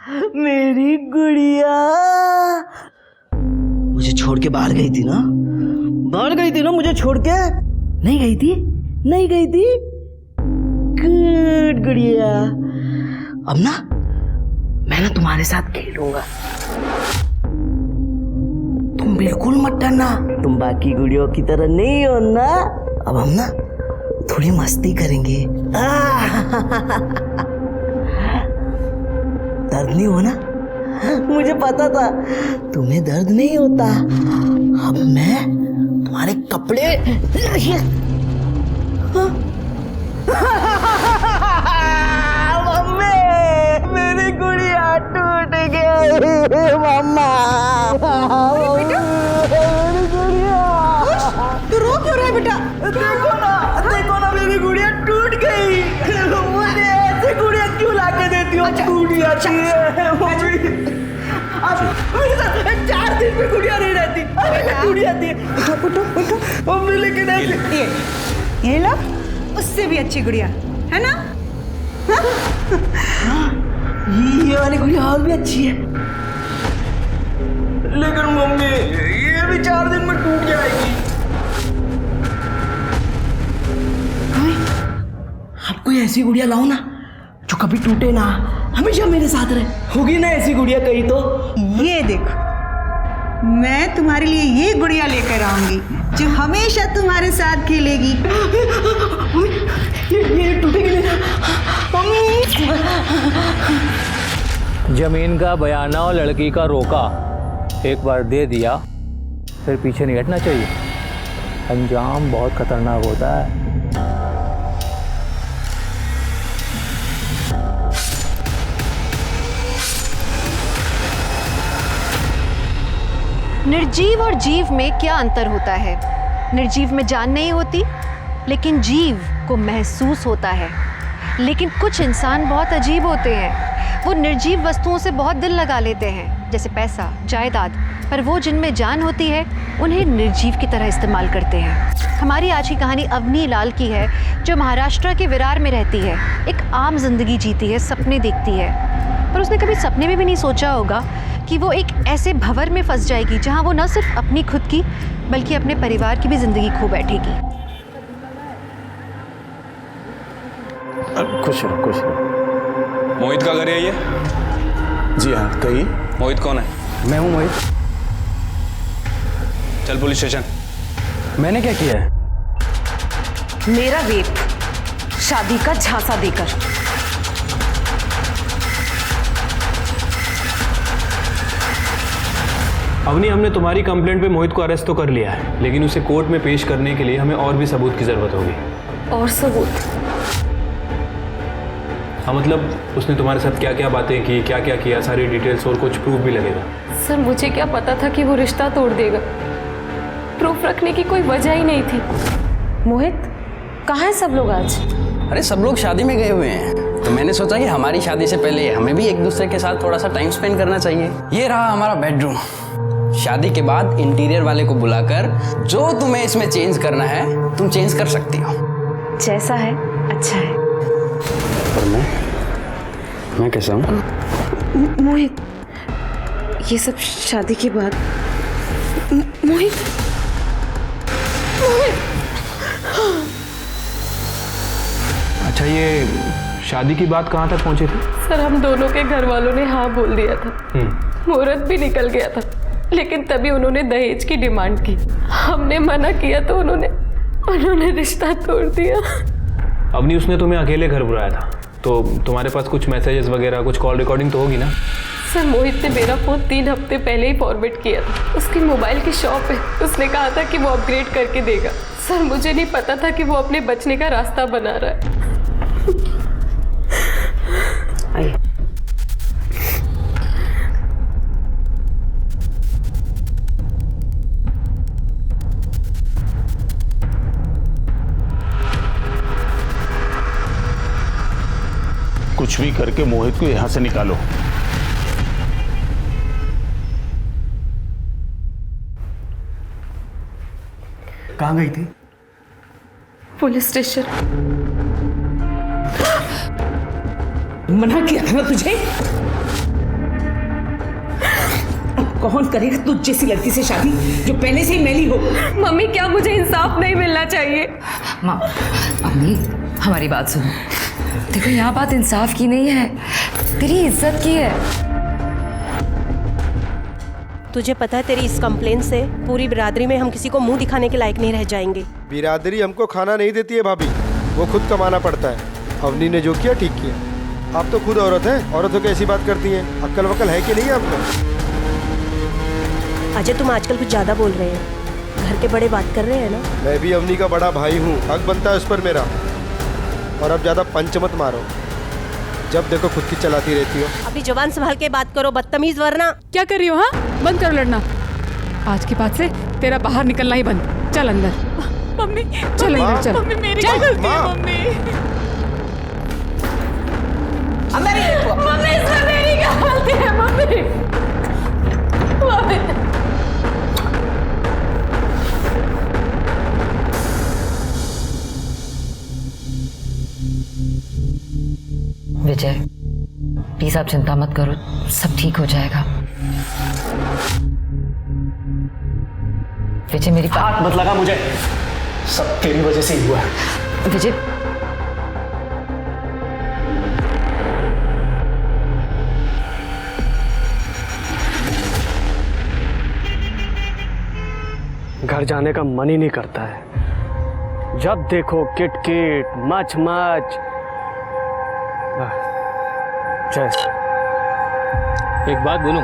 मेरी गुड़िया मुझे छोड़ के बाहर गई थी ना, मुझे छोड़ के नहीं गई थी। गुड गुड़िया। अब ना मैं तुम्हारे साथ खेलूंगा, तुम बिल्कुल मत डरना, तुम बाकी गुड़ियों की तरह नहीं हो ना। अब हम ना थोड़ी मस्ती करेंगे। दर्द नहीं हो ना, मुझे पता था तुम्हें दर्द नहीं होता। अब मैं तुम्हारे कपड़े मम्मी, मेरी गुड़िया टूट गई। मम्मा मेरी गुड़िया। तू रो क्यों रहा है बेटा? देखो ना मेरी गुड़िया टूट गई। मुझे ऐसी गुड़िया क्यों लाके देती हो? गुड़िया अब मेरे साथ 4 दिन में गुड़िया नहीं रहती। गुड़िया दी मम्मी, लेकिन ये लो, उससे भी अच्छी गुड़िया है ना? ये वाली गुड़िया और भी अच्छी है, लेकिन मम्मी ये भी 4 दिन में टूट जाएगी। आप कोई ऐसी गुड़िया लाओ ना जो कभी टूटे ना, हमेशा मेरे साथ रहे। होगी ना ऐसी गुड़िया कहीं तो? ये देखो, मैं तुम्हारे लिए ये गुड़िया लेकर आऊंगी जो हमेशा तुम्हारे साथ खेलेगी। ये टूटेगी नहीं ना मम्मी? जमीन का बयाना और लड़की का रोका एक बार दे दिया, फिर पीछे नहीं हटना चाहिए। अंजाम बहुत खतरनाक होता है। निर्जीव और जीव में क्या अंतर होता है? निर्जीव में जान नहीं होती, लेकिन जीव को महसूस होता है। लेकिन कुछ इंसान बहुत अजीब होते हैं, वो निर्जीव वस्तुओं से बहुत दिल लगा लेते हैं, जैसे पैसा, जायदाद, पर वो जिनमें जान होती है उन्हें निर्जीव की तरह इस्तेमाल करते हैं। हमारी आज की कहानी अवनी लाल की है, जो महाराष्ट्र के विरार में रहती है। एक आम जिंदगी जीती है, सपने देखती है, पर उसने कभी सपने में भी नहीं सोचा होगा कि वो एक ऐसे भंवर में फंस जाएगी जहां वो न सिर्फ अपनी खुद की बल्कि अपने परिवार की भी जिंदगी खो बैठेगी। खुश रहो, खुश रहो। मोहित का घर है ये? जी हाँ, कहिए। मोहित कौन है? मैं हूँ मोहित। चल पुलिस स्टेशन। मैंने क्या किया है? मेरा रेप, शादी का झांसा देकर। अवनी, हमने तुम्हारी कंप्लेंट पे मोहित को अरेस्ट तो कर लिया है, लेकिन उसे कोर्ट में पेश करने के लिए हमें और भी सबूत की जरूरत होगी। और सबूत? हाँ, मतलब उसने तुम्हारे साथ क्या क्या बातें की, क्या क्या किया, सारी डिटेल्स और कुछ प्रूफ भी लगेगा। सर, मुझे क्या पता था कि वो रिश्ता तोड़ देगा। प्रूफ रखने की कोई वजह ही नहीं थी। मोहित, कहाँ है सब लोग आज? अरे सब लोग शादी में गए हुए हैं, तो मैंने सोचा कि हमारी शादी से पहले हमें भी एक दूसरे के साथ थोड़ा सा टाइम स्पेंड करना चाहिए। ये रहा हमारा बेडरूम। शादी के बाद इंटीरियर वाले को बुलाकर जो तुम्हें इसमें चेंज करना है तुम चेंज कर सकती हो। जैसा है अच्छा है। पर मैं कैसा हूँ? मोहित, ये सब शादी के बाद। मोहित, अच्छा, ये शादी की बात कहाँ तक पहुँची थी? सर, हम दोनों के घर वालों ने हाँ बोल दिया था, मुहूर्त भी निकल गया था, लेकिन तभी उन्होंने दहेज की डिमांड की। हमने मना किया तो उन्होंने रिश्ता तोड़ दिया। अवनी, उसने तुम्हें अकेले घर बुलाया था, तो तुम्हारे पास कुछ मैसेजेस वगैरह, कुछ कॉल रिकॉर्डिंग तो होगी ना? सर, मोहित ने मेरा फ़ोन 3 हफ्ते पहले ही फॉरवर्ड किया था। उसकी मोबाइल की शॉप है, उसने कहा था कि वो अपग्रेड करके देगा। सर, मुझे नहीं पता था कि वो अपने बचने का रास्ता बना रहा है। आइए। कुछ भी करके मोहित को यहां से निकालो। कहाँ गई थी? Police station. मना किया था ना तुझे? कौन करेगा तुझ जैसी लड़की से शादी जो पहले से ही मैली हो। मम्मी क्या मुझे इंसाफ नहीं मिलना चाहिए? माँ अम्मी हमारी बात सुनो। देखो यहाँ बात इंसाफ की नहीं है, तेरी इज्जत की है। तुझे पता है तेरी इस कंप्लेन से पूरी बिरादरी में हम किसी को मुंह दिखाने के लायक नहीं रह जाएंगे। बिरादरी हमको खाना नहीं देती है भाभी, वो खुद कमाना पड़ता है। अवनी ने जो किया ठीक किया। आप तो खुद औरत हैं, औरतों की ऐसी बात करती हैं। अक्ल वक्ल है कि नहीं है आपको? अजय तुम आजकल कुछ ज्यादा बोल रहे हैं, घर के बड़े बात कर रहे हैं ना। मैं भी अवनी का बड़ा भाई हूँ, हक बनता है उस पर मेरा। और अब ज्यादा पंच मत मारो, जब देखो खुद की चलाती रहती हो। अभी जवान संभाल के बात करो, बदतमीज वरना। क्या कर रही हो? हाँ बंद करो लड़ना। आज के बाद से तेरा बाहर निकलना ही बंद। चल अंदर। मम्मी चल अंदर चल। मम्मी मेरी गलती है मम्मी। अंदर ही देखो। मम्मी इसमें मेरी क्या गलती है मम्मी? मम्मी विजय प्लीज आप चिंता मत करो, सब ठीक हो जाएगा। विजय मेरी हाथ मत लगा मुझे, सब तेरी वजह से ही हुआ है। विजय घर जाने का मन ही नहीं करता है। जब देखो किट किट मच मच। एक बात बोलूं,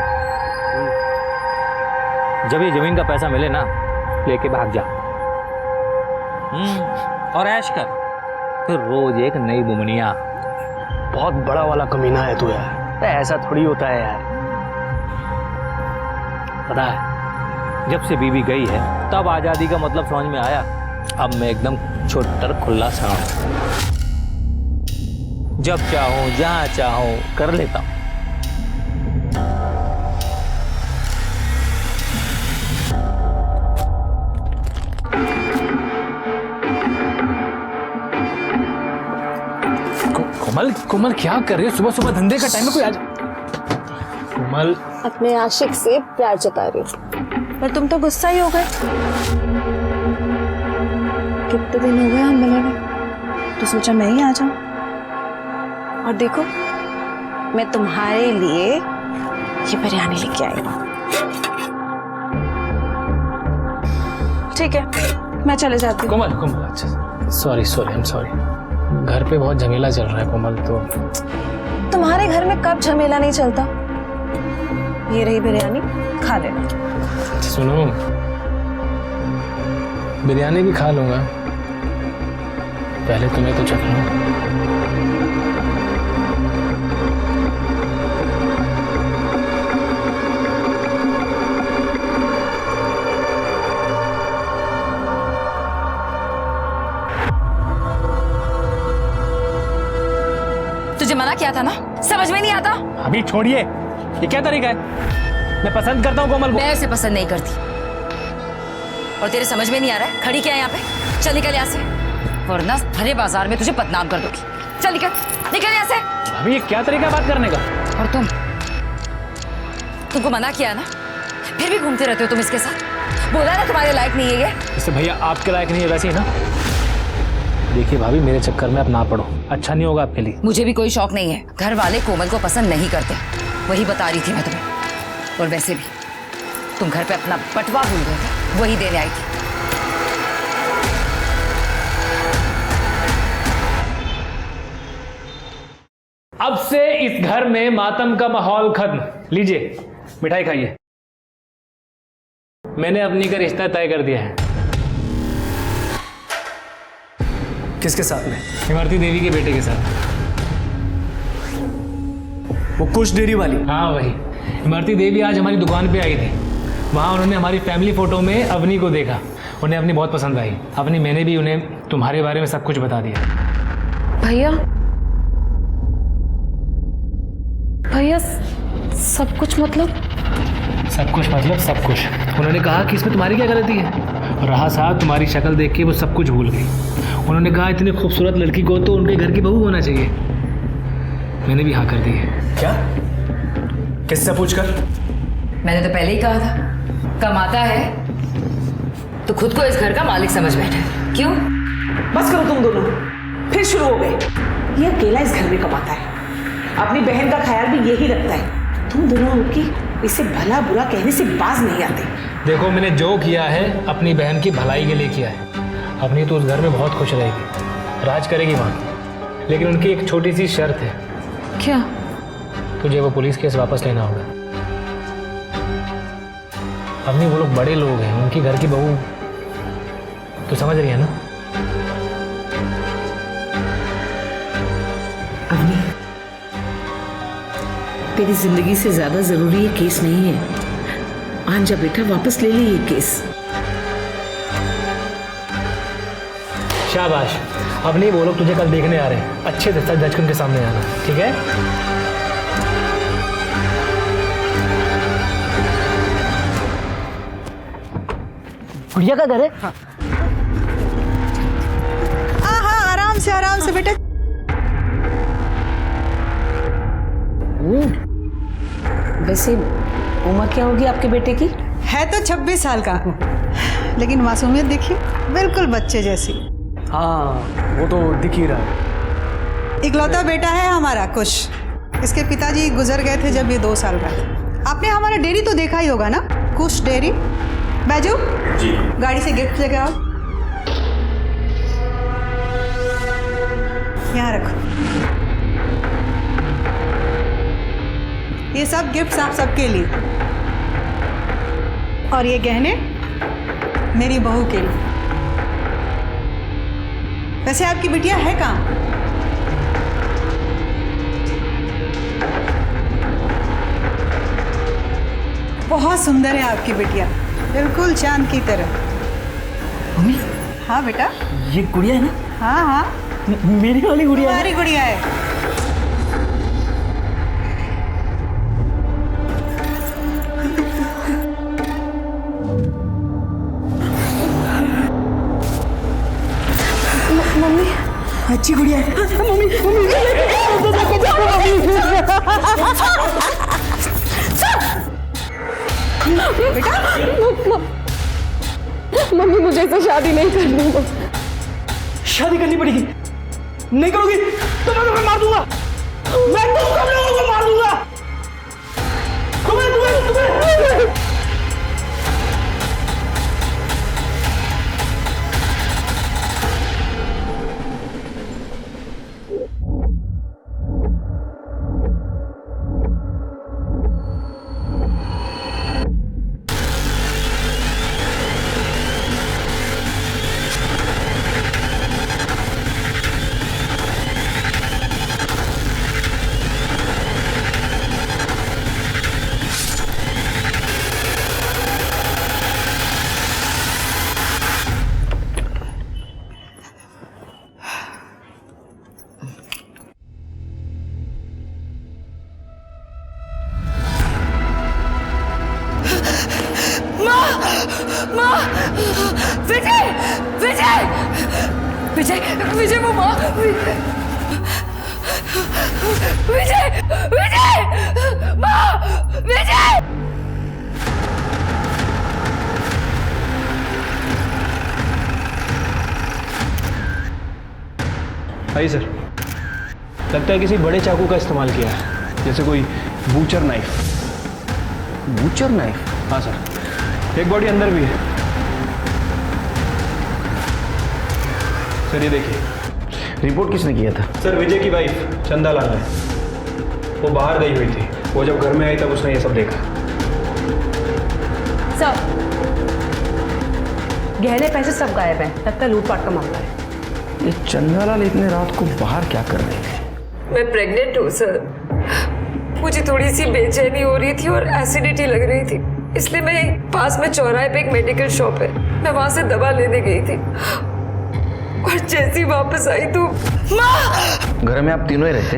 जब ये जमीन का पैसा मिले ना, लेके भाग जा और ऐश कर, फिर रोज एक नई बुमनिया। बहुत बड़ा वाला कमीना है तू यार, ऐसा थोड़ी होता है यार। पता है जब से बीबी गई है तब आजादी का मतलब समझ में आया। अब मैं एकदम छोटर खुला सा हूं, जब चाहूं जहां चाहूं कर लेता हूं। कोमल कोमल क्या कर रही हो? सुबह सुबह धंधे का टाइम है, कोई आज। कोमल अपने आशिक से प्यार जता रही हूँ, पर तुम तो गुस्सा ही हो गए। कितने दिन हो गए हम मिले हुए, तो सोचा मैं ही आ जाऊं। और देखो मैं तुम्हारे लिए ये बिरयानी लेके आई हूँ। ठीक है मैं चले जाती हूँ। कोमल कोमल अच्छा sorry sorry I am sorry, घर पे बहुत झमेला चल रहा है कोमल। तो तुम्हारे घर में कब झमेला नहीं चलता? ये रही बिरयानी, खा लेना। सुनो बिरयानी भी खा लूंगा, पहले तुम्हें तो चख लूं। तुझे मना किया था ना, समझ में नहीं आता? अभी छोड़िए, ये क्या तरीका है? मैं पसंद करता हूँ कोमल को। मैं उसे पसंद नहीं करती, और तेरे समझ में नहीं आ रहा है खड़ी क्या है यहाँ पे? चल निकल यहाँ से, वरना भरे बाजार में तुझे बदनाम कर दूंगी। चल निकल निकल यहाँ से। अभी ये क्या तरीका बात करने का? और तुमको मना किया ना, फिर भी घूमते रहते हो तुम इसके साथ। बोला ना तुम्हारे लायक नहीं है ये। जैसे भैया आपके लायक नहीं है वैसे ही ना। देखिए भाभी मेरे चक्कर में आप ना पड़ो, अच्छा नहीं होगा आपके लिए। मुझे भी कोई शौक नहीं है, घर वाले कोमल को पसंद नहीं करते, वही बता रही थी मैं तुम्हें। और वैसे भी तुम घर पे अपना बटवा भूल गए थे, वही देने आई थी। अब से इस घर में मातम का माहौल खत्म। लीजिए मिठाई खाइए। मैंने अपनी का रिश्ता तय कर दिया है। किसके साथ में? इमरती देवी के बेटे के साथ। वो कुछ डेरी वाली? हाँ वही। इमरती देवी आज हमारी दुकान पे आई थी, वहाँ उन्होंने हमारी फैमिली फोटो में अवनी को देखा, उन्हें अपनी बहुत पसंद आई। अपनी मैंने भी उन्हें तुम्हारे बारे में सब कुछ बता दिया। भैया भैया सब कुछ मतलब? सब कुछ मतलब सब कुछ। उन्होंने कहा कि इसमें तुम्हारी क्या गलती है। रहा साहब तुम्हारी शक्ल देख के वो सब कुछ भूल गई। उन्होंने कहा इतनी खूबसूरत लड़की को तो उनके घर की बहू होना चाहिए। मैंने भी हाँ कर दी है। क्या? किससे पूछकर? मैंने तो पहले ही कहा था, कमाता है तो खुद को इस घर का मालिक समझ बैठा। क्यों? बस करो तुम दोनों, फिर शुरू हो गए। ये अकेला इस घर में कमाता है, अपनी बहन का ख्याल भी यही रखता है। तुम दोनों की इसे भला बुरा कहने से बाज नहीं आते। देखो, मैंने जो किया है अपनी बहन की भलाई के लिए किया है। अपनी तो उस घर में बहुत खुश रहेगी, राज करेगी वहाँ। लेकिन उनकी एक छोटी सी शर्त है। क्या? तुझे वो पुलिस केस वापस लेना होगा। अपनी वो लोग बड़े लोग हैं, उनकी घर की बहू तो समझ रही है ना? अवनी, तेरी जिंदगी से ज्यादा जरूरी ये केस नहीं है। आंजा बेटा, वापस ले ले ये केस। शाबाश। अब नहीं, वो लोग तुझे कल देखने आ रहे हैं। अच्छे से जज के उनके सामने आना, ठीक है? गुड़िया का घर है? हाँ हाँ, आराम से बेटा। वैसे उम्र क्या होगी आपके बेटे की? है तो 26 साल का, लेकिन मासूमियत देखिए, बिल्कुल बच्चे जैसी। हाँ, वो तो दिख ही रहा है। इकलौता बेटा है हमारा कुश। इसके पिताजी गुजर गए थे जब ये 2 साल का था। आपने हमारा डेयरी तो देखा ही होगा ना, कुश डेयरी। बैजू जी, गाड़ी से गिफ्ट लेकर आओ। यहाँ रखो, ये सब गिफ्ट्स आप सबके लिए, और ये गहने मेरी बहू के लिए। वैसे आपकी बिटिया है कहाँ? बहुत सुंदर है आपकी बिटिया, बिल्कुल चांद की तरह। मम्मी, हाँ बेटा, ये गुड़िया है ना? हाँ हाँ, मेरी वाली गुड़िया है। हमारी गुड़िया है। मम्मी, अच्छी गुड़िया है। मम्मी, मुझे तो शादी नहीं करनी। शादी करनी पड़ेगी। नहीं करोगी तो मैं तुम्हें मार दूंगा। मैं तुम सब लोगों को मार दूंगा। तुम्हें विजय, विजय, विजय, विजय, वो माँ, विजय, विजय, माँ, विजय। आई सर, लगता है किसी बड़े चाकू का इस्तेमाल किया है, जैसे कोई बूचर नाइफ। Butcher knife? हाँ सर, एक बॉडी अंदर भी है। सर ये देखिए। रिपोर्ट किसने किया था? सर विजय की वाइफ चंदा लाल ने। वो बाहर गई हुई थी, वो जब घर में आई तब उसने ये सब देखा। सब गहने पैसे सब गायब हैं, लगता है लूटपाट का मामला है। ये चंदा लाल इतने रात को बाहर क्या कर रहे थे? मैं प्रेग्नेंट हूँ सर। मुझे थोड़ी सी बेचैनी हो रही थी और एसिडिटी लग रही थी, इसलिए मैं पास में चौराहे पे एक मेडिकल शॉप है, मैं वहां से दवा लेने गई थी और जैसी वापस आई तो माँ! घर में आप तीनों ही रहते?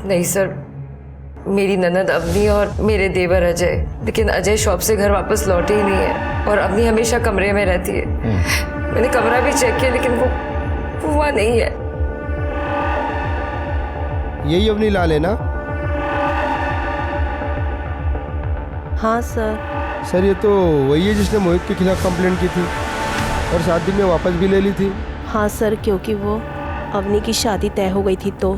नहीं सर, मेरी ननद अवनी और मेरे देवर अजय, लेकिन अजय शॉप से घर वापस लौटे ही नहीं है और अवनी हमेशा कमरे में रहती है। मैंने कमरा भी चेक किया लेकिन वो वहाँ नहीं है। यही अवनी लाल है ना? हाँ सर। सर ये तो वही है जिसने मोहित के खिलाफ कंप्लेंट की थी और 7 दिन में वापस भी ले ली थी। हाँ सर, क्योंकि वो अवनी की शादी तय हो गई थी तो।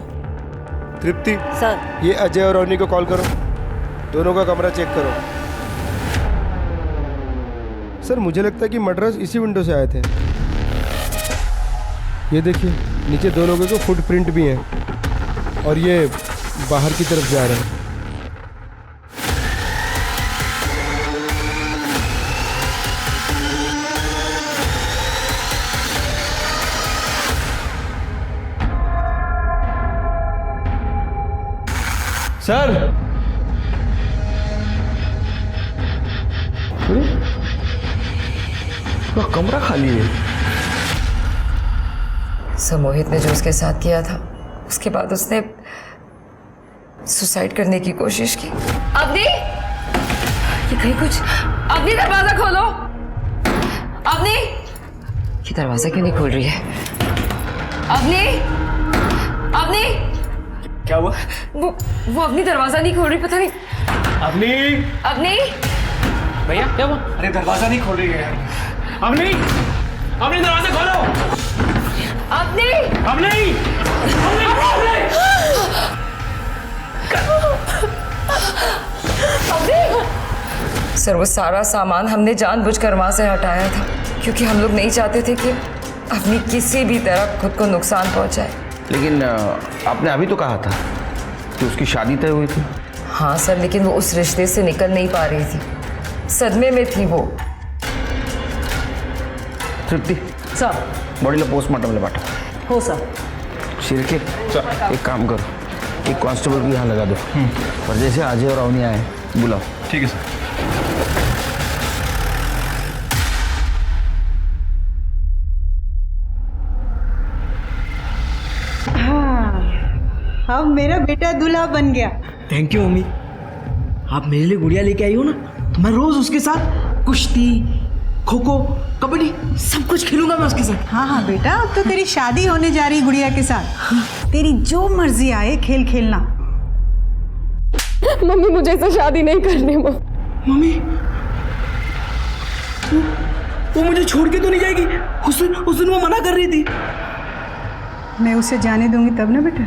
तृप्ति सर, ये अजय और अवनी को कॉल करो, दोनों का कमरा चेक करो। सर मुझे लगता है कि मर्डरर्स इसी विंडो से आए थे। ये देखिए नीचे 2 लोगों के फुटप्रिंट भी हैं और ये बाहर की तरफ जा रहे हैं। सर पूरा कमरा खाली है। सर मोहित ने जो उसके साथ किया था उसके बाद उसने सुसाइड करने की कोशिश की। अवनी, ये कहीं कुछ। अवनी दरवाजा खोलो। अवनी, ये दरवाजा क्यों नहीं खोल रही है? अवनी, अवनी, क्या हुआ? वो अवनी दरवाजा नहीं खोल रही, पता नहीं। अवनी, अवनी, भैया क्या हुआ? अरे दरवाजा नहीं खोल रही है यार। अवनी, अवनी दरवाजा खोलो। अवनी, अवनी, सर वो सारा सामान हमने जानबूझकर वहां से हटाया था क्योंकि हम लोग नहीं चाहते थे कि अवनी किसी भी तरह खुद को नुकसान पहुंचाए। लेकिन आपने अभी तो कहा था कि उसकी शादी तय हुई थी। हाँ सर, लेकिन वो उस रिश्ते से निकल नहीं पा रही थी, सदमे में थी वो। तृप्ति सर। बॉडी लो पोस्टमार्टम ले बांटो। हो सर। शिरके एक काम करो, एक कांस्टेबल भी यहाँ लगा दो और जैसे अजय और अवनी आए बुलाओ। ठीक है सर। अब मेरा बेटा दूल्हा बन गया। थैंक यू मम्मी, आप मेरे लिए गुड़िया लेके आई हो ना, तो मैं रोज उसके साथ कुश्ती, खो खो, कबड्डी सब कुछ खेलूंगा मैं उसके साथ। हाँ हाँ बेटा, अब तो तेरी शादी होने जा रही गुड़िया के साथ। तेरी जो मर्जी आए खेल खेलना। मम्मी मुझे ऐसे शादी नहीं करनी। मम्मी वो मुझे छोड़ के तो नहीं जाएगी? उस दिन वो मना कर रही थी। मैं उसे जाने दूंगी तब ना बेटा।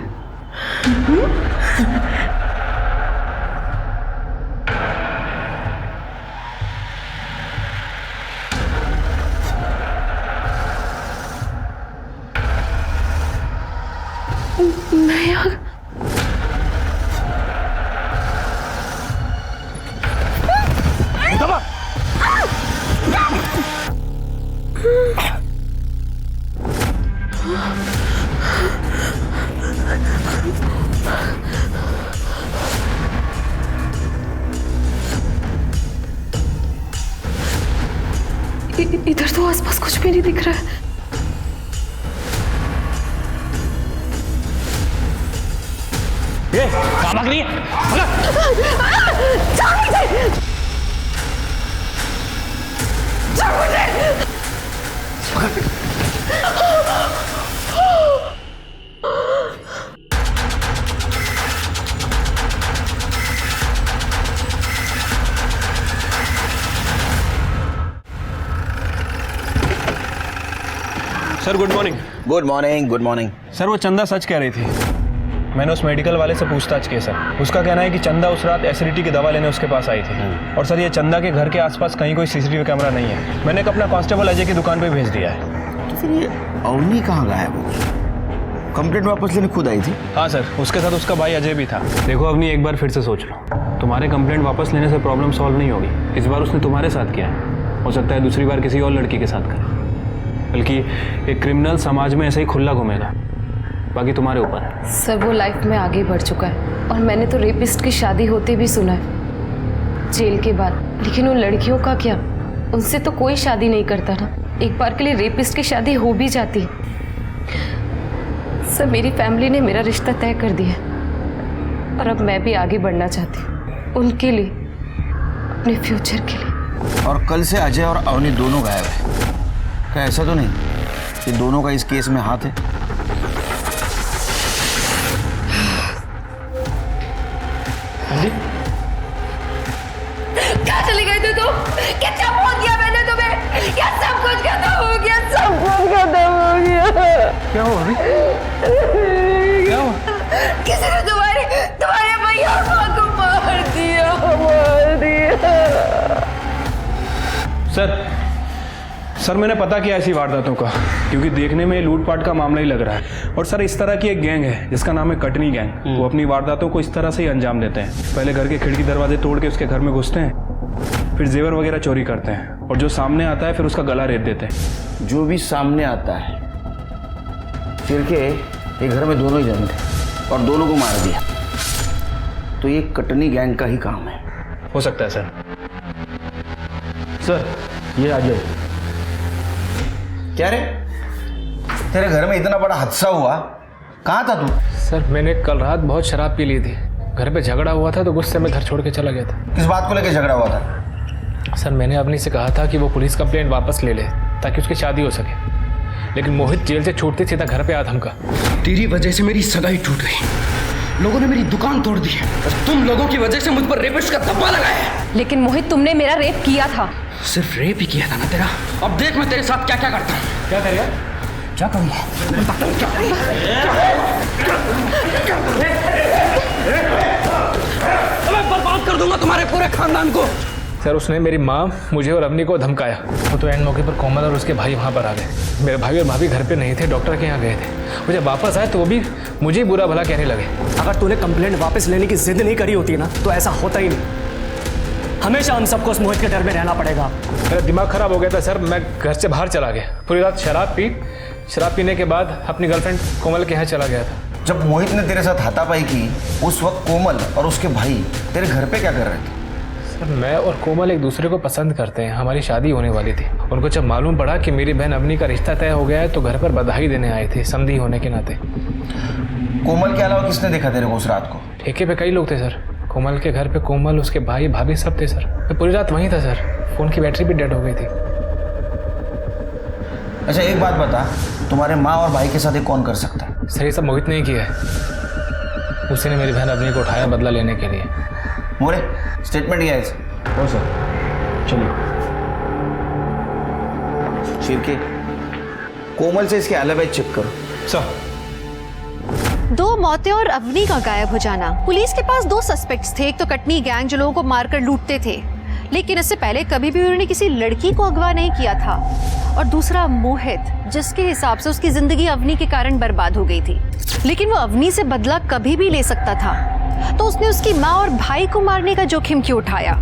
इधर तो आसपास कुछ भी नहीं दिख रहा है। ये कहाँ भाग रही है? Sir good morning. Good morning. Good morning. Sir वो चंदा सच कह रही थी। मैंने उस मेडिकल वाले से पूछताछ की सर। उसका कहना है कि चंदा उस रात एसिडिटी की दवा लेने उसके पास आई थी। और सर ये चंदा के घर के आसपास कहीं कोई सीसीटीवी कैमरा नहीं है। मैंने एक अपना कांस्टेबल अजय की दुकान पे भेज दिया है। तो फिर ये अवनी कहाँ गायब हो? कंप्लेंट वापस लेने खुद आई थी? हाँ सर, उसके साथ उसका भाई अजय भी था। देखो अवनी, एक बार फिर से सोच लो, तुम्हारे कंप्लेंट वापस लेने से प्रॉब्लम सॉल्व नहीं होगी। इस बार उसने तुम्हारे साथ किया है, हो सकता है दूसरी बार किसी और लड़की के साथ करे। बल्कि एक क्रिमिनल समाज में ऐसे ही खुला घूमेगा। बाकी तुम्हारे ऊपर है। सर वो लाइफ में आगे बढ़ चुका है और मैंने तो रेपिस्ट की शादी होते भी सुना है जेल के बाद। लेकिन उन लड़कियों का क्या, उनसे तो कोई शादी नहीं करता ना। एक बार के लिए रेपिस्ट की शादी हो भी जाती है। सर मेरी फैमिली ने मेरा रिश्ता तय कर दिया और अब मैं भी आगे बढ़ना चाहती हूँ उनके लिए, अपने फ्यूचर के लिए। और कल से अजय और अवनी दोनों गायब है। क्या ऐसा तो नहीं कि दोनों का इस केस में हाथ है? कहाँ चले गए थे तुम? कितना फोन किया मैंने तुम्हें? क्या सब कुछ खत्म हो गया? सब कुछ खत्म हो गया। क्या हुआ अभी? क्या हुआ? किसी ने तुम्हारे भैया और माँ को मार दिया, मार दिया। सर मैंने पता किया ऐसी वारदातों का, क्योंकि देखने में लूटपाट का मामला ही लग रहा है। और सर इस तरह की एक गैंग है जिसका नाम है कटनी गैंग। वो अपनी वारदातों को इस तरह से ही अंजाम देते हैं। पहले घर के खिड़की दरवाजे तोड़ के उसके घर में घुसते हैं, फिर जेवर वगैरह चोरी करते हैं, और जो सामने आता है फिर उसका गला रेत देते हैं। जो भी सामने आता है, फिर के ये घर में दोनों ही जन थे और दोनों को मार दिया, तो ये कटनी गैंग का ही काम है। हो सकता है सर। सर ये अजय। क्या रे, तेरे घर में इतना बड़ा हादसा हुआ, कहाँ था तू? सर मैंने कल रात बहुत शराब पी ली थी, घर पे झगड़ा हुआ था तो गुस्से में घर छोड़ के चला गया था। किस बात को लेकर झगड़ा हुआ था? सर मैंने अवनी से कहा था कि वो पुलिस कंप्लेंट वापस ले ले ताकि उसकी शादी हो सके, लेकिन मोहित जेल से छूटते सीधा घर पे आ धमका। तेरी वजह से मेरी सगाई टूट गई, लोगों ने मेरी दुकान तोड़ दी और तुम लोगों की वजह से मुझ पर रेपिस्ट का धब्बा लगाया। लेकिन मोहित, तुमने मेरा रेप किया था। सिर्फ रेप ही किया था ना तेरा? अब देख मैं तेरे साथ क्या क्या करता हूँ। क्या करेगा? क्या करूँगा? मैं बर्बाद कर दूंगा तुम्हारे पूरे खानदान को। सर उसने मेरी माँ, मुझे और अवनी को धमकाया। वो तो एंड मौके पर कोमल और उसके भाई वहाँ पर आ गए। मेरे भाई और भाभी घर पे नहीं थे, डॉक्टर के यहाँ गए थे। वो जब वापस आए तो वो भी मुझे बुरा भला कहने लगे। अगर तूने कंप्लेंट वापस लेने की जिद नहीं करी होती ना तो ऐसा होता ही नहीं। हमेशा हम सबको उस मोहित के डर में रहना पड़ेगा। मेरा दिमाग खराब हो गया था सर, मैं घर से बाहर चला गया। पूरी रात शराब पीने के बाद अपनी गर्लफ्रेंड कोमल के यहाँ चला गया था। जब मोहित ने तेरे साथ हाथापाई की, उस वक्त कोमल और उसके भाई तेरे घर पे क्या कर रहे थे? सर मैं और कोमल एक दूसरे को पसंद करते हैं, हमारी शादी होने वाली थी। उनको जब मालूम पड़ा कि मेरी बहन अवनी का रिश्ता तय हो गया है तो घर पर बधाई देने आए थे, समधी होने के नाते। कोमल के अलावा किसने देखा तेरे को उस रात को? ठेके पे कई लोग थे सर। कोमल के घर पे कोमल, उसके भाई भाभी सब थे सर। मैं पूरी रात वहीं था सर। फ़ोन की बैटरी भी डेड हो गई थी। अच्छा एक बात बता, तुम्हारे माँ और भाई के साथ ये कौन कर सकता है? सर ये सब मोहित ने किया है। उसी ने मेरी बहन अवनी को उठाया बदला लेने के लिए। मोरे स्टेटमेंट किया है इसे? हो सर, चलिए। शिरके, कोमल से इसके एलिबी चेक करो। सर 2 मौतें और अवनी का गायब हो जाना। पुलिस के पास 2 सस्पेक्ट्स थे। एक तो कटनी गैंग जो लोगों को मारकर लूटते थे, लेकिन इससे पहले कभी भी उन्होंने किसी लड़की को अगवा नहीं किया था। और दूसरा मोहित, जिसके हिसाब से उसकी जिंदगी अवनी के कारण बर्बाद हो गई थी, लेकिन वो अवनी से बदला कभी भी ले सकता था, तो उसने उसकी माँ और भाई को मारने का जोखिम क्यों उठाया?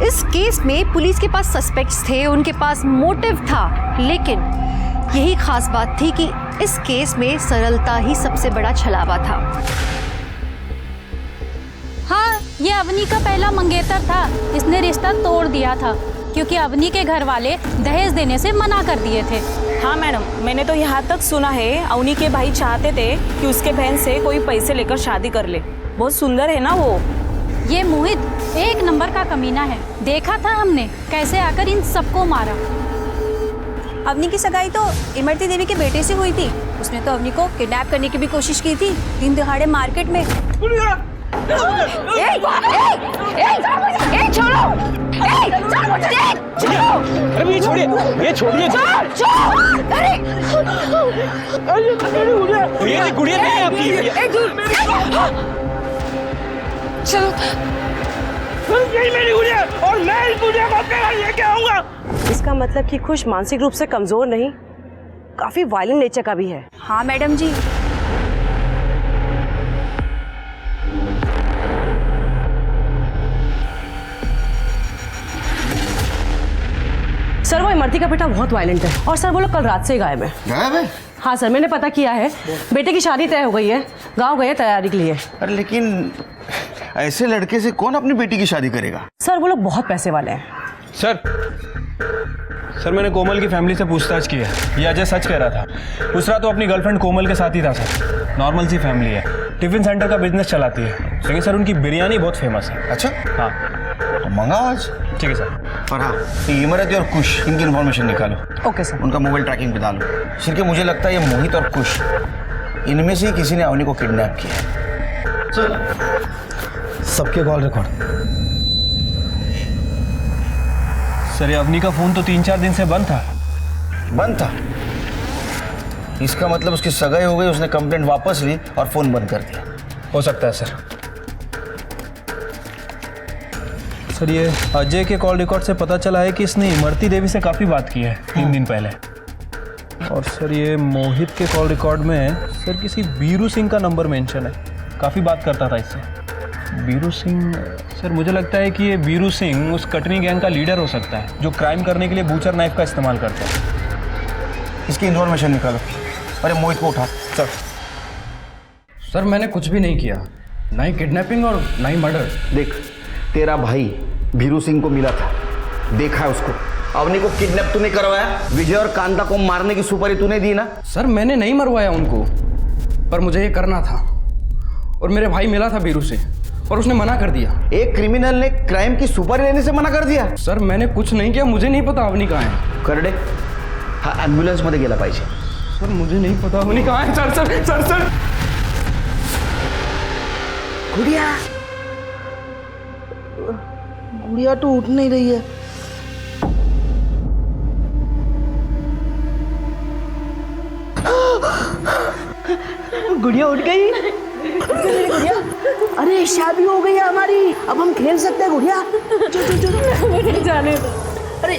इस केस में पुलिस के पास सस्पेक्ट्स थे, उनके पास मोटिव था, लेकिन यही खास बात थी कि इस केस में सरलता ही सबसे बड़ा छलावा था। हाँ, ये अवनी का पहला मंगेतर था। इसने रिश्ता तोड़ दिया था क्योंकि अवनी के घर वाले दहेज देने से मना कर दिए थे। हाँ मैडम, मैंने तो यहाँ तक सुना है अवनी के भाई चाहते थे कि उसके बहन से कोई पैसे लेकर शादी कर ले। बहुत सुंदर है ना वो। ये मोहित एक नंबर का कमीना है। देखा था हमने कैसे आकर इन सबको मारा। अवनी की सगाई तो इमरती देवी के बेटे से हुई थी। उसने तो अवनी को किडनैप करने की भी कोशिश की थी, दिन दहाड़े मार्केट में। अरे ये छोड़िए, ये छोड़िए। ये गुड़िया नहीं है आपकी। चलो, यही मेरी गुड़िया और मैं इस गुड़िया को अपने घर लेके आऊंगा। इसका मतलब कि खुश मानसिक रूप से कमजोर नहीं, काफी वायलेंट नेचर का भी है। हाँ मैडम जी। सर वो इमरती का बेटा बहुत वायलेंट है और सर वो लोग कल रात से ही गायब है। गायब है? हाँ सर, मैंने पता किया है। बेटे की शादी तय हो गई है, गाँव गए तैयारी के लिए। अरे लेकिन ऐसे लड़के से कौन अपनी बेटी की शादी करेगा? सर वो लोग बहुत पैसे वाले हैं। सर मैंने कोमल की फैमिली से पूछताछ की है। ये अजय सच कह रहा था। उस रात तो अपनी गर्लफ्रेंड कोमल के साथ ही था सर। नॉर्मल सी फैमिली है, टिफिन सेंटर का बिजनेस चलाती है, लेकिन सर उनकी बिरयानी बहुत फेमस है। अच्छा हाँ, तो मंगाओ आज। ठीक है सर। और हाँ, इमरती और कुश, इनकी इन्फॉर्मेशन निकालो। Okay sir. उनका मोबाइल ट्रैकिंग पे डालो। सिर्फ मुझे लगता है ये मोहित और कुश, इनमें से ही किसी ने अवनी को किडनैप किया है। सबके कॉल रिकॉर्ड। सर ये अवनी का फ़ोन तो 3-4 दिन से बंद था। बंद था? इसका मतलब उसकी सगाई हो गई, उसने कंप्लेंट वापस ली और फ़ोन बंद कर दिया। हो सकता है सर। सर ये अजय के कॉल रिकॉर्ड से पता चला है कि इसने इमरती देवी से काफ़ी बात की है 3 दिन पहले। और सर ये मोहित के कॉल रिकॉर्ड में सर किसी बीरू सिंह का नंबर मेंशन है, काफ़ी बात करता था इससे। बीरू सिंह सर, मुझे लगता है कि ये बीरू सिंह उस कटनी गैंग का लीडर हो सकता है जो क्राइम करने के लिए बूचर नाइफ का इस्तेमाल करता है। इसकी इन्फॉर्मेशन निकालो। अरे मोहित को उठा। सर मैंने कुछ भी नहीं किया, ना ही किडनैपिंग और ना ही मर्डर। देख, तेरा भाई भीरू सिंह को मिला था, देखा है उसको। अवनी को किडनैप तूने करवाया, विजय और कांता को मारने की सुपारी तूने दी ना? सर मैंने नहीं मरवाया उनको, पर मुझे ये करना था। और मेरे भाई मिला था बीरू से और उसने मना कर दिया। एक क्रिमिनल ने क्राइम की सुपारी लेने से मना कर दिया? सर मैंने कुछ नहीं किया, मुझे नहीं पता अवनी कहाँ है। करडे हा ॲम्ब्युलन्स मध्ये गेला पाहिजे। सर मुझे नहीं पता अवनी कहाँ है। सर सर सर सर गुड़िया, गुड़िया तो उठ नहीं रही है। गुड़िया उठ गई। गुड़िया, अरे शादी हो गई है हमारी, अब हम खेल सकते हैं गुड़िया। मुझे जाने दो। अरे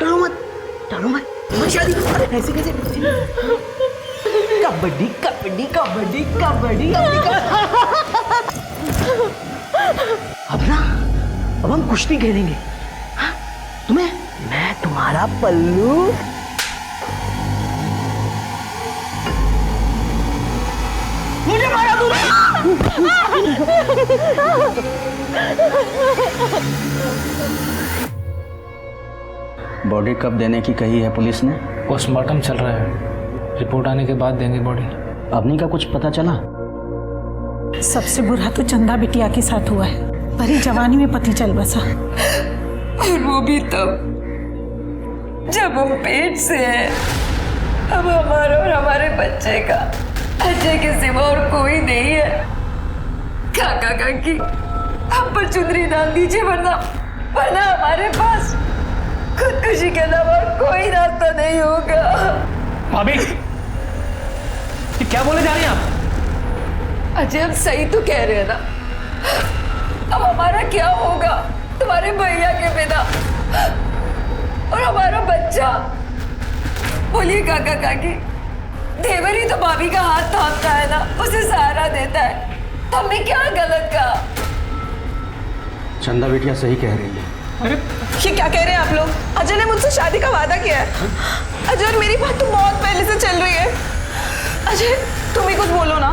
डरो मत, डरो मत, शादी। अरे ऐसे कैसे? कबड्डी कबड्डी कबड्डी कबड्डी। अब ना, अब हम कुश्ती खेलेंगे। हाँ? तुम्हें मैं तुम्हारा पल्लू। मुझे मारा तूने। बॉडी कब देने की कही है पुलिस ने? पोस्टमार्टम चल रहा है, रिपोर्ट आने के बाद देंगे बॉडी। अवनी का कुछ पता चला? सबसे बुरा तो चंदा बिटिया के साथ हुआ है, भरी जवानी में पति चल बसा। और वो भी तब जब हम पेट से हैं। अब हमारा और हमारे बच्चे का अजय के सिवा और कोई नहीं है। काका काकी हम पर चुनरी डाल दीजिए, वरना हमारे पास खुदकुशी के अलावा और कोई रास्ता नहीं होगा। भाभी, ये क्या बोले जा रही हैं आप? अजय हम सही तो कह रहे हैं ना। अब हमारा क्या होगा तुम्हारे भैया के बिना, और हमारा बच्चा? बोलिए काका काकी, देवर ही तो भाभी का हाथ थामता है ना, उसे सहारा देता है। तो हमने क्या गलत कहा? चंदा बिटिया सही कह रही है। अरे ये क्या कह रहे हैं आप लोग? अजय ने मुझसे शादी का वादा किया है। अजय और मेरी बात तो बहुत पहले से चल रही है। अजय तुम ही कुछ बोलो ना।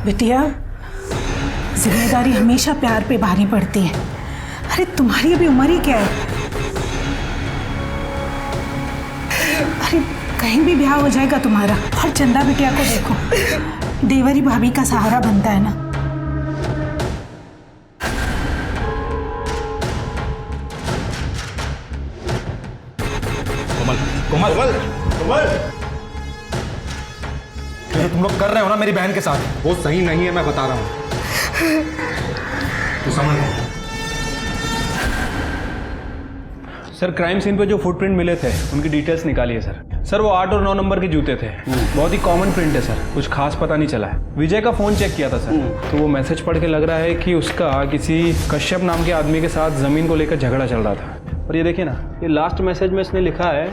बिटिया, जिम्मेदारी हमेशा प्यार पे भारी पड़ती है। अरे तुम्हारी अभी उम्र ही क्या है? अरे कहीं भी ब्याह हो जाएगा तुम्हारा। और चंदा बिटिया को देखो, देवरी भाभी का सहारा बनता है ना। कोमल, कोमल, कोमल, जो तुम लोग कर रहे हो ना मेरी बहन के साथ, वो सही नहीं है, मैं बता रहा हूँ। तू समझ। सर क्राइम सीन पे जो फुटप्रिंट मिले थे उनकी डिटेल्स निकालिए सर। सर वो 8 और 9 नंबर के जूते थे, बहुत ही कॉमन प्रिंट है सर, कुछ खास पता नहीं चला है। विजय का फ़ोन चेक किया था सर, तो वो मैसेज पढ़ के लग रहा है कि उसका किसी कश्यप नाम के आदमी के साथ ज़मीन को लेकर झगड़ा चल रहा था। और ये देखिए ना, ये लास्ट मैसेज में इसने लिखा है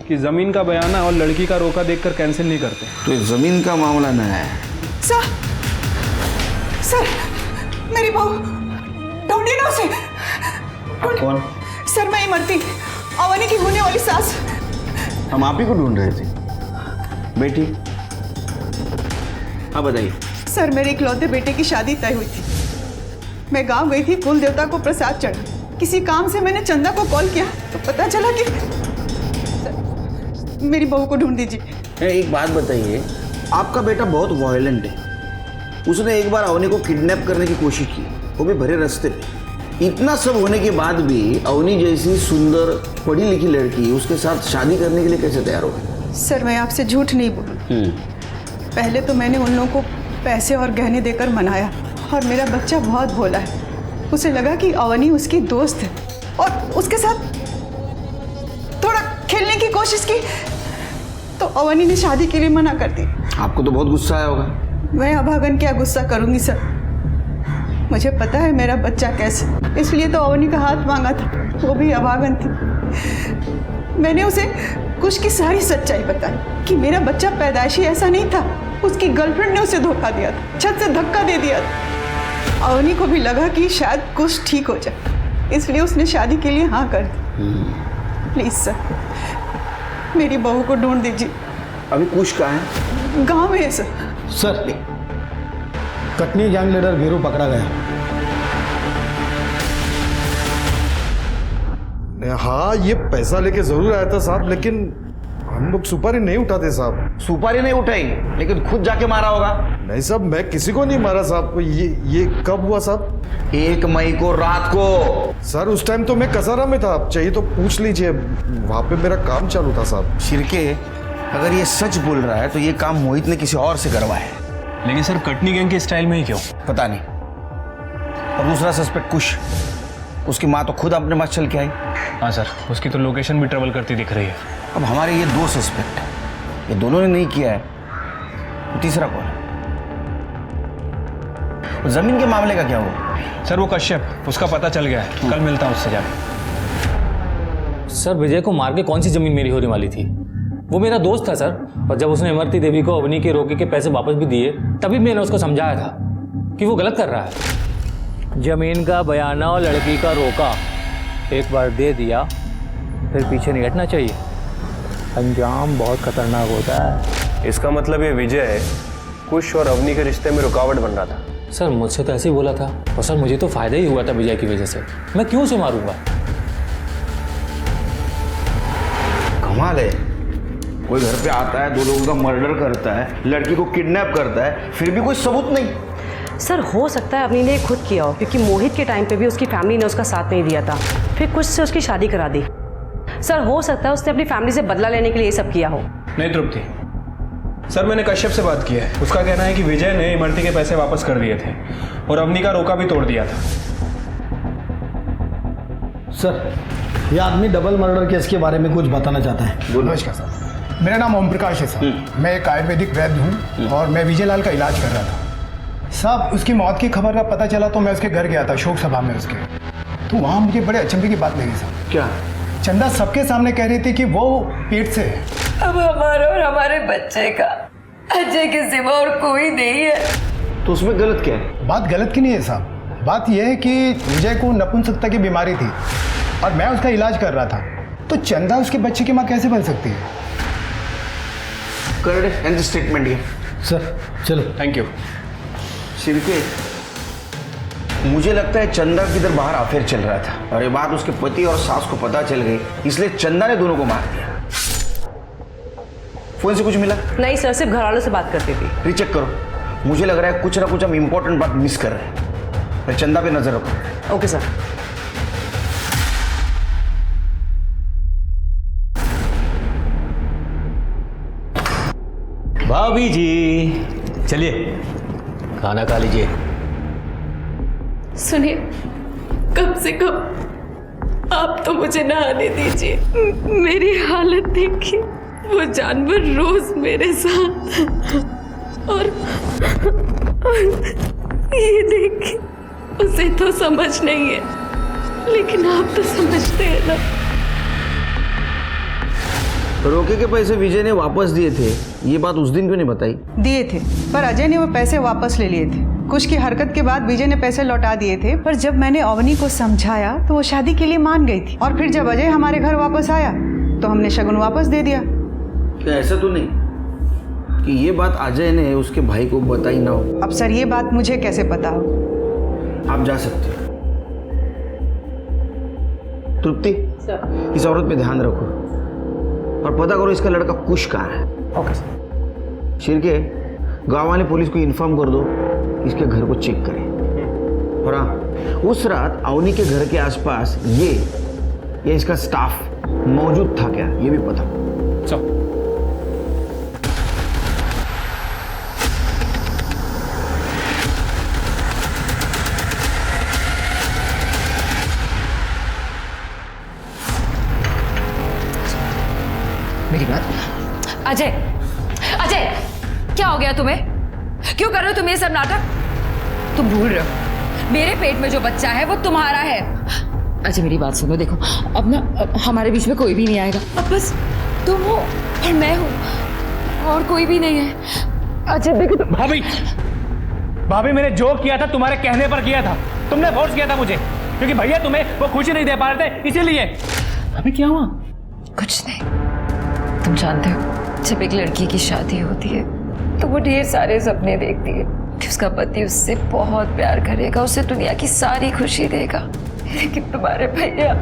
कि ज़मीन का बयाना और लड़की का रोका देखकर कैंसिल नहीं करते। तो ये ज़मीन का मामला न है। सर, सर मेरी बहू, ढूंढिए ना उसे। कौन? सर मैं इमरती, अवनी की होने वाली सास। हम आप ही को ढूंढ रहे थे बेटी। हाँ बताइए। सर मेरे इकलौते बेटे की शादी तय हुई थी। मैं गांव गई थी कुल देवता को प्रसाद चढ़ा। किसी काम से मैंने चंदा को कॉल किया तो पता चला कि मेरी बहू को ढूंढ दीजिए। एक बात बताइए, आपका बेटा बहुत वायलेंट है। उसने एक बार अवनी को किडनैप करने की कोशिश की, वो भी भरे रास्ते पे। इतना सब होने के बाद भी अवनी जैसी सुंदर पढ़ी लिखी लड़की उसके साथ शादी करने के लिए कैसे तैयार हो गई? सर मैं आपसे झूठ नहीं बोलूं। पहले तो मैंने उन लोगों को पैसे और गहने देकर मनाया, और मेरा बच्चा बहुत भोला है। उसे लगा कि अवनी उसकी दोस्त है और उसके साथ खेलने की कोशिश की तो अवनी ने शादी के लिए मना कर दी। आपको तो बहुत गुस्सा आया होगा। मैं अभागन क्या गुस्सा करूंगी सर, मुझे पता है मेरा बच्चा कैसे, इसलिए तो अवनी का हाथ मांगा था, वो भी अभागन थी। मैंने उसे कुछ की सारी सच्चाई बताई कि मेरा बच्चा पैदाइशी ऐसा नहीं था, उसकी गर्लफ्रेंड ने उसे धोखा दिया था, छत से धक्का दे दिया था। अवनी को भी लगा कि शायद कुछ ठीक हो जाए, इसलिए उसने शादी के लिए हाँ कर दी। प्लीज सर, मेरी बहू को ढूंढ दीजिए। अभी कुछ कहाँ है? गांव में है sir. Sir, Katni gang leader Veeru पकड़ा गया। हाँ, ये पैसा लेके जरूर आया था साहब, लेकिन हम लोग सुपारी नहीं उठाते साहब। सुपारी नहीं उठाई, लेकिन खुद जाके मारा होगा। नहीं साहब, मैं किसी को नहीं मारा साहब। ये कब हुआ साहब? 1 मई को रात को। सर उस टाइम तो मैं कसारा में था, आप चाहिए तो पूछ लीजिए, वहाँ पे मेरा काम चालू था साहब। शिरके, अगर ये सच बोल रहा है तो ये काम मोहित ने किसी और से करवाया है। लेकिन सर कटनी गैंग के स्टाइल में ही क्यों? पता नहीं। और दूसरा सस्पेक्ट कुश, उसकी माँ तो खुद अपने पास चल के आई। हाँ सर, उसकी तो लोकेशन भी ट्रेवल करती दिख रही है। अब हमारे ये 2 सस्पेक्ट हैं, ये दोनों ने नहीं किया है, तो तीसरा कौन है? जमीन के मामले का क्या हुआ? सर वो कश्यप, उसका पता चल गया है, कल मिलता हूँ उससे जाकर। सर विजय को मार के कौन सी जमीन मेरी होने वाली थी? वो मेरा दोस्त था सर, और जब उसने इमरती देवी को अवनी के रोके के पैसे वापस भी दिए, तभी मैंने उसको समझाया था कि वो गलत कर रहा है। जमीन का बयाना और लड़की का रोका, एक बार दे दिया फिर पीछे नहीं हटना चाहिए, अंजाम बहुत खतरनाक होता है। इसका मतलब ये विजय कुश और अवनी के रिश्ते में रुकावट बन रहा था। सर मुझसे तो ऐसे ही बोला था, और सर मुझे तो फायदा ही हुआ था विजय की वजह से, मैं क्यों उसे मारूंगा? कमाल है, कोई घर पे आता है, 2 लोगों का मर्डर करता है, लड़की को किडनैप करता है, फिर भी कोई सबूत नहीं। सर हो सकता है अवनी ने खुद किया हो, क्योंकि मोहित के टाइम पे भी उसकी फैमिली ने उसका साथ नहीं दिया था, फिर कुछ से उसकी शादी करा दी। सर हो सकता है उसने अपनी फैमिली से बदला लेने के लिए ये सब किया हो। नहीं तृप्ति, सर मैंने कश्यप से बात की है, उसका कहना है कि विजय ने इमरती के पैसे वापस कर दिए थे और अवनी का रोका भी तोड़ दिया था। सर, ये आदमी डबल मर्डर केस के बारे में कुछ बताना चाहता है। नमस्कार सर, मेरा नाम ओम प्रकाश है सर, मैं एक आयुर्वेदिक वैद्य हूँ और मैं विजय लाल का इलाज कर रहा था साहब। उसकी मौत की खबर का पता चला तो मैं उसके घर गया था, शोक सभा में उसके, तो वहाँ मुझे बड़े अचंभे की बात लगी सर। क्या? चंदा सबके सामने कह रही थी कि वो पेट से है। अब हमारा और हमारे बच्चे का अजय के सिवा और कोई नहीं है। तो उसमें गलत क्या है? बात गलत की नहीं है साहब, बात यह है कि विजय को नपुंसकता की बीमारी थी और मैं उसका इलाज कर रहा था, तो चंदा उसके बच्चे की माँ कैसे बन सकती है? कर स्टेटमेंट ये सर। चलो, थैंक यू। शिरके, मुझे लगता है चंदा किधर बाहर अफेयर चल रहा था और ये बात उसके पति और सास को पता चल गई, इसलिए चंदा ने दोनों को मार दिया। फोन से कुछ मिला? नहीं सर, सिर्फ घर वालों से बात करती थी। रीचेक करो, मुझे लग रहा है कुछ ना कुछ हम इंपॉर्टेंट बात मिस कर रहे हैं। मैं चंदा पे नजर रखो। Okay sir. भाभी जी चलिए खाना खा लीजिए। सुनिए, कम से कम आप तो मुझे नहाने दीजिए। मेरी हालत देखिए, वो जानवर रोज मेरे साथ, और ये देखिए उसे तो समझ नहीं है, लेकिन आप तो समझते हैं ना। रोके के पैसे विजय ने वापस दिए थे, ये बात उस दिन क्यों नहीं बताई? दिए थे, पर अजय ने वो पैसे वापस ले लिए थे। कुछ की हरकत के बाद विजय ने पैसे लौटा दिए थे, पर जब मैंने अवनी को समझाया तो वो शादी के लिए मान गई थी, और फिर जब अजय हमारे घर वापस आया तो हमने शगुन वापस दे दिया। क्या ऐसा तो नहीं कि ये बात अजय ने उसके भाई को बताई ना हो? अब सर ये बात मुझे कैसे पता हो? आप जा सकते हो। तृप्ति, इस औरत पे ध्यान रखो और पता करो इसका लड़का कुश कहाँ है। Okay sir. शिरके, गांव वाले पुलिस को इन्फॉर्म कर दो, इसके घर को चेक करें। और हाँ, उस रात अवनी के घर के आसपास ये इसका स्टाफ मौजूद था क्या, ये भी पता। चलो। मेरी बात। अजय, अजय, क्या हो गया तुम्हें? क्यों कर रहे हो तुम ये सब नाटक? तुम भूल रहे हो मेरे पेट में जो बच्चा है वो तुम्हारा है। अजय मेरी बात सुनो, देखो अब ना हमारे बीच में कोई भी नहीं आएगा। अब बस तुम हो और मैं हूँ और कोई भी नहीं है। अजय देखो भाभी, भाभी मैंने जो किया था तुम्हारे कहने पर किया था। तुमने फोर्स किया था मुझे, क्योंकि भैया तुम्हें वो खुशी नहीं दे पा रहे थे, इसीलिए। अभी क्या हुआ? कुछ नहीं। तुम जानते हो जब एक लड़की की शादी होती है तो वो ढेर सारे सपने देखती है कि उसका पति उससे बहुत प्यार करेगा, उसे दुनिया की सारी खुशी देगा। लेकिन तुम्हारे भैया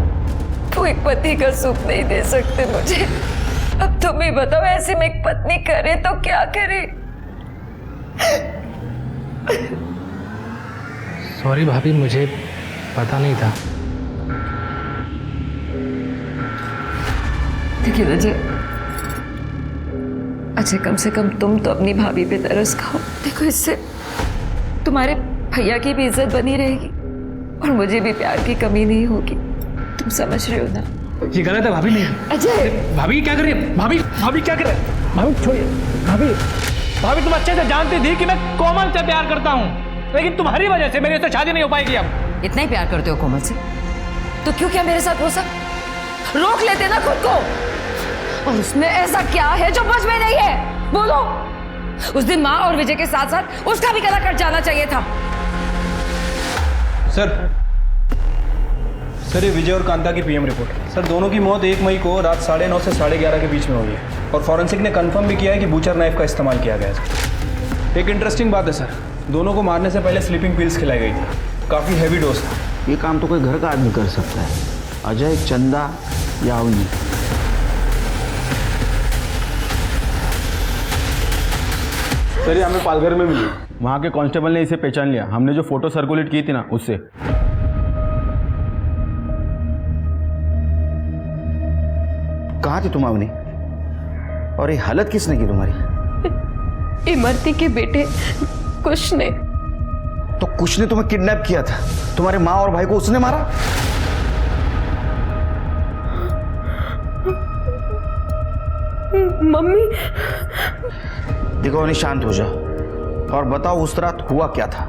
वो एक पति का सुख नहीं दे सकते मुझे। अब तुम ही बताओ, ऐसे में एक पत्नी करे तो क्या करे? सॉरी भाभी, मुझे पता नहीं था। देखिए अजय, कम से कम तुम तो अपनी भाभी पे तरस खाओ। देखो इससे तुम्हारे भैया की भी इज्जत बनी रहेगी और मुझे भी प्यार की कमी नहीं होगी। तुम समझ रहे हो ना? ये गलत है भाभी। नहीं अजय, भाभी क्या कर रही है? भाभी क्या कर रही है? भाभी छोड़िए। भाभी तुम अच्छे से जानती थी कि मैं कोमल से प्यार करता हूँ, लेकिन तुम्हारी वजह से मेरी उससे शादी नहीं हो पाएगी। अब इतना ही प्यार करते हो कोमल से तो क्यों क्या मेरे साथ हो सब रोक लेते ना खुद को? और उसमें ऐसा क्या है जो मुझ में नहीं है? बोलो। उस दिन माँ और विजय के साथ साथ उसका भी गला कट जाना चाहिए था। सर ये विजय और कांता की पीएम रिपोर्ट है। सर दोनों की मौत 1 मई को रात 9:30 से 11:30 के बीच में हुई है और फॉरेंसिक ने कंफर्म भी किया है कि बूचर नाइफ का इस्तेमाल किया गया है। एक इंटरेस्टिंग बात है सर, दोनों को मारने से पहले स्लीपिंग पिल्स खिलाई गई थी। काफ़ी हैवी डोज था। ये काम तो कोई घर का आदमी कर सकता है, अजय, चंदा या अवनी। सर ये हमें पालघर में मिली, वहाँ के कांस्टेबल ने इसे पहचान लिया। हमने जो फोटो सर्कुलेट की थी ना उससे। कहाँ थी तुम अवनी? और ये हालत किसने की तुम्हारी? इमरती के बेटे कुश ने। तो कुश ने तुम्हें किडनैप किया था? तुम्हारे माँ और भाई को उसने मारा? मम्मी। देखो अवनी, शांत हो जाओ और बताओ उस रात हुआ क्या था?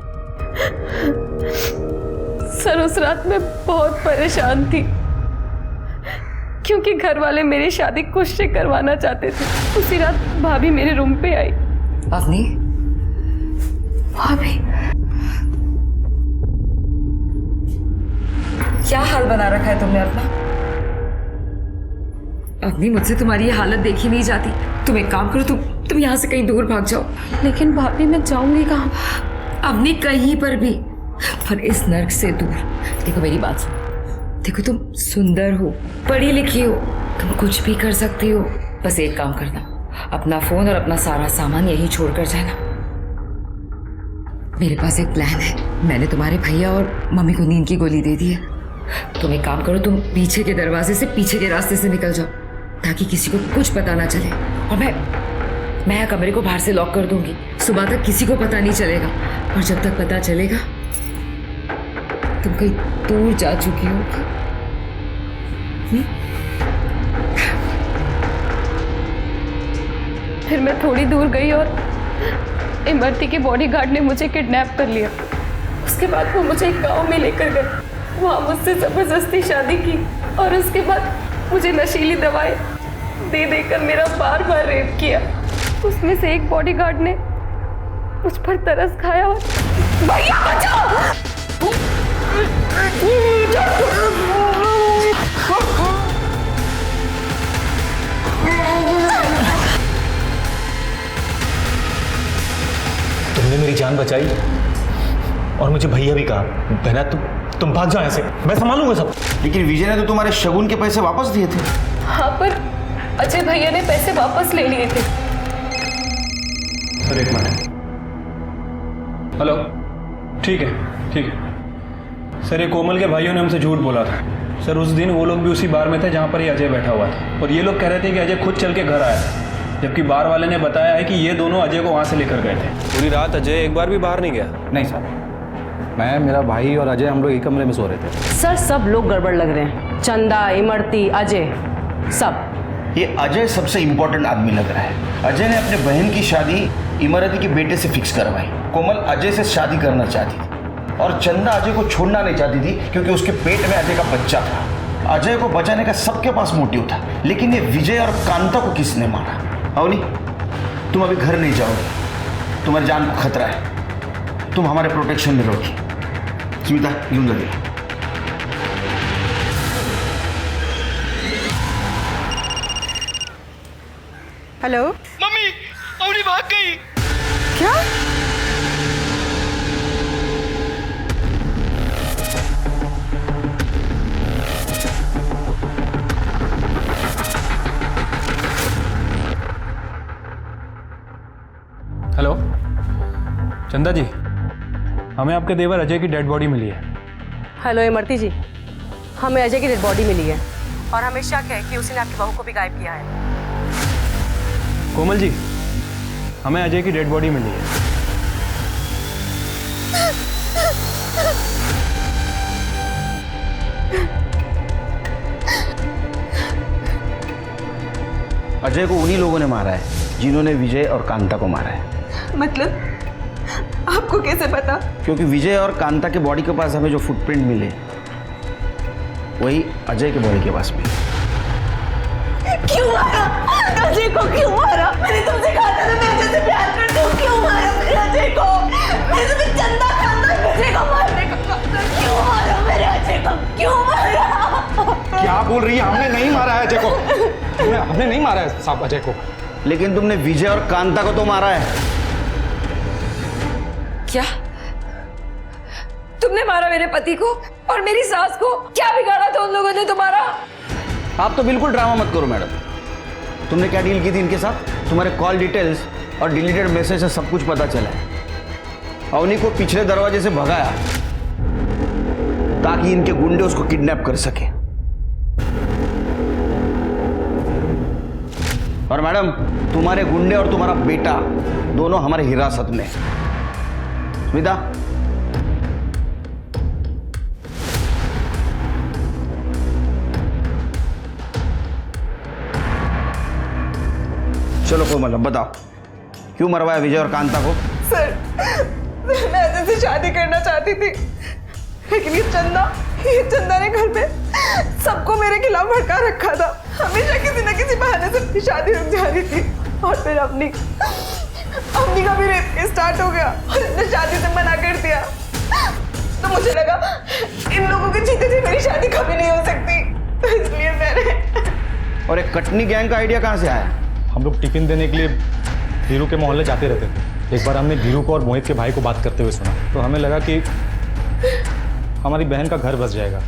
सर उस रात मैं बहुत परेशान थी क्योंकि घर वाले मेरी शादी कुश से करवाना चाहते थे। उसी रात भाभी मेरे रूम पे आई। अवनी, भाभी क्या हाल बना रखा है तुमने अपना? अवनी मुझसे तुम्हारी ये हालत देखी नहीं जाती। तुम एक काम करो, तुम यहाँ से कहीं दूर भाग जाओ। लेकिन भाभी मैं जाऊंगी कहाँ? अवनी कहीं पर भी, पर इस नर्क से दूर। देखो मेरी बात सुनो, देखो तुम सुंदर हो, पढ़ी लिखी हो, तुम कुछ भी कर सकती हो। बस एक काम करना, अपना फोन और अपना सारा सामान यहीं छोड़कर जाना। मेरे पास एक प्लान है। मैंने तुम्हारे भैया और मम्मी को नींद की गोली दे दी है। तुम एक काम करो, तुम पीछे के दरवाजे से, पीछे के रास्ते से निकल जाओ ताकि किसी को कुछ पता ना चले। और मैं कमरे को बाहर से लॉक कर दूंगी। सुबह तक किसी को पता नहीं चलेगा और जब तक पता चलेगा तुम कहीं दूर जा चुकी हो। फिर मैं थोड़ी दूर गई और इमरती के बॉडीगार्ड ने मुझे किडनैप कर लिया। उसके बाद वो मुझे एक गांव में लेकर गए, वहाँ मुझसे जबरदस्ती शादी की और उसके बाद मुझे नशीली दवाएं दे देकर मेरा बार बार रेप किया। उसमें से एक बॉडीगार्ड ने मुझ पर तरस खाया और भैया बचाओ! तुमने मेरी जान बचाई और मुझे भैया भी कहा, बहना तुम भाग जाओ ऐसे, मैं संभालूंगा सब। लेकिन विजय ने तो तुम्हारे शगुन के पैसे वापस दिए थे। हाँ, पर अजय भैया ने पैसे वापस ले लिए थे। सर एक मिनट। हेलो, ठीक है। सर ये कोमल के भाइयों ने हमसे झूठ बोला था। सर उस दिन वो लोग भी उसी बार में थे जहाँ पर ये अजय बैठा हुआ था और ये लोग कह रहे थे कि अजय खुद चल के घर आया था, जबकि बार वाले ने बताया है कि ये दोनों अजय को वहाँ से लेकर गए थे। पूरी रात अजय एक बार भी बाहर नहीं गया? नहीं सर, मैं, मेरा भाई और अजय हम लोग एक कमरे में सो रहे थे। सर सब लोग गड़बड़ लग रहे हैं, चंदा, इमरती, अजय, सब। ये अजय सबसे इम्पोर्टेंट आदमी लग रहा है। अजय ने अपने बहन की शादी इमरती के बेटे से फिक्स करवाई। कोमल अजय से शादी करना चाहती थी और चंदा अजय को छोड़ना नहीं चाहती थी क्योंकि उसके पेट में अजय का बच्चा था। अजय को बचाने का सबके पास मोटिव था, लेकिन ये विजय और कांता को किसने मारा? अवनी, तुम अभी घर नहीं जाओगे, तुम्हारी जान को खतरा है, तुम हमारे प्रोटेक्शन में रहोगी। स्मिता, घेऊन जा तिला। हेलो मम्मी, अवनी भाग गई। क्या? हेलो चंदा जी, हमें आपके देवर अजय की डेड बॉडी मिली है। हेलो इमरती जी, हमें अजय की डेड बॉडी मिली है और हमें शक है कि उसने आपकी बहू को भी गायब किया है। कोमल जी, हमें अजय की डेड बॉडी मिली है। अजय को उन्हीं लोगों ने मारा है जिन्होंने विजय और कांता को मारा है। मतलब आपको कैसे पता? क्योंकि विजय और कांता के बॉडी के पास हमें जो फुटप्रिंट मिले वही अजय के बॉडी के पास मिले। क्यों मारा? अजय को क्यों मारा? मैंने तुमसे कहा था ना मैं अजय से प्यार करती हूँ। क्यों मारा मेरे अजय को? मैं तुम्हें चंदा खानदान अजय को मारने का कहता। क्यों मारा मेरे अजय को? क्यों मारा? क्या बोल रही है? हमने नहीं मारा है अजय को। हमने नहीं मारा है साहब अजय को। लेकिन तुमने विजय और कांता को तो मारा है। क्या तुमने मारा मेरे पति को और मेरी सास को? क्या बिगाड़ा था उन लोगों ने तुम्हारा? आप तो बिल्कुल ड्रामा मत करो मैडम। तुमने क्या डील की थी इनके साथ? तुम्हारे कॉल डिटेल्स और डिलीटेड मैसेज से सब कुछ पता चला है। अवनी को पिछले दरवाजे से भगाया ताकि इनके गुंडे उसको किडनैप कर सके। और मैडम, तुम्हारे गुंडे और तुम्हारा बेटा दोनों हमारे हिरासत में। स्मिता, चलो कोमल, अब बताओ क्यों मरवाया विजय और कांता को? सर, मैं अजय से शादी करना चाहती थी, लेकिन ये चंदा ने घर में सबको मेरे खिलाफ भड़का रखा था। हमेशा किसी न किसी बहाने से शादी रुक जा रही थी और फिर अपनी का भी रेप स्टार्ट हो गया और इसने शादी से मना कर दिया। तो मुझे लगा इन लोगों के जीते जी मेरी शादी कभी नहीं हो सकती, तो इसलिए मैंने। और एक कटनी गैंग का आइडिया कहाँ से आया? हम लोग टिफिन देने के लिए धीरू के मोहल्ले जाते रहते थे। एक बार हमने धीरू को और मोहित के भाई को बात करते हुए सुना, तो हमें लगा कि हमारी बहन का घर बस जाएगा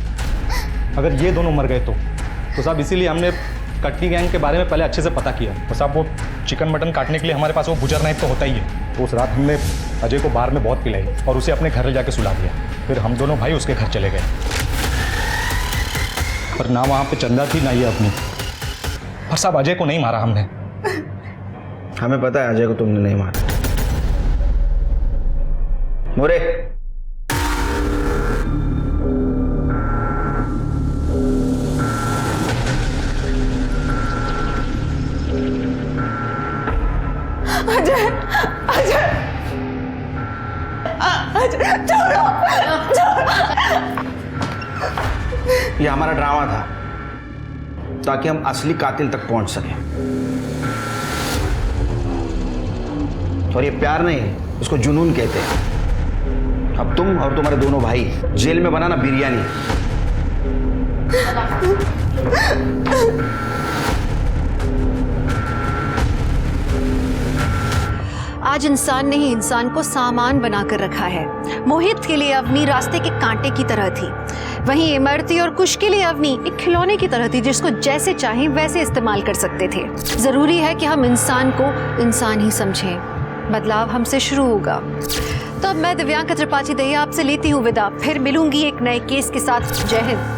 अगर ये दोनों मर गए तो साहब इसीलिए हमने कटनी गैंग के बारे में पहले अच्छे से पता किया। तो साहब वो चिकन मटन काटने के लिए हमारे पास वो बुजर नाइफ तो होता ही है। तो उस रात हमने अजय को बाहर में बहुत पिलाई और उसे अपने घर ले जाके सुला दिया। फिर हम दोनों भाई उसके घर चले गए, पर ना वहाँ पे चंदा थी ना ये अपनी। और साहब अजय को नहीं मारा हमने। हमें पता है अजय को तुमने नहीं मारा। मोरे, अजय, अजय, अजय, छोड़ो, छोड़ो। ये हमारा ड्रामा था ताकि हम असली कातिल तक पहुंच सकें। और ये प्यार नहीं, इसको जुनून कहते हैं। अब तुम और तुम्हारे दोनों भाई जेल में बनाना बिरयानी। आज इंसान ने ही इंसान को सामान बनाकर रखा है। मोहित के लिए अवनी रास्ते के कांटे की तरह थी, वहीं इमरती और कुश के लिए अवनी एक खिलौने की तरह थी जिसको जैसे चाहें वैसे इस्तेमाल कर सकते थे। जरूरी है कि हम इंसान को इंसान ही समझें। बदलाव हमसे शुरू होगा। तो अब मैं दिव्यांका त्रिपाठी दहिया आपसे लेती हूँ विदा। फिर मिलूंगी एक नए केस के साथ। जय हिंद।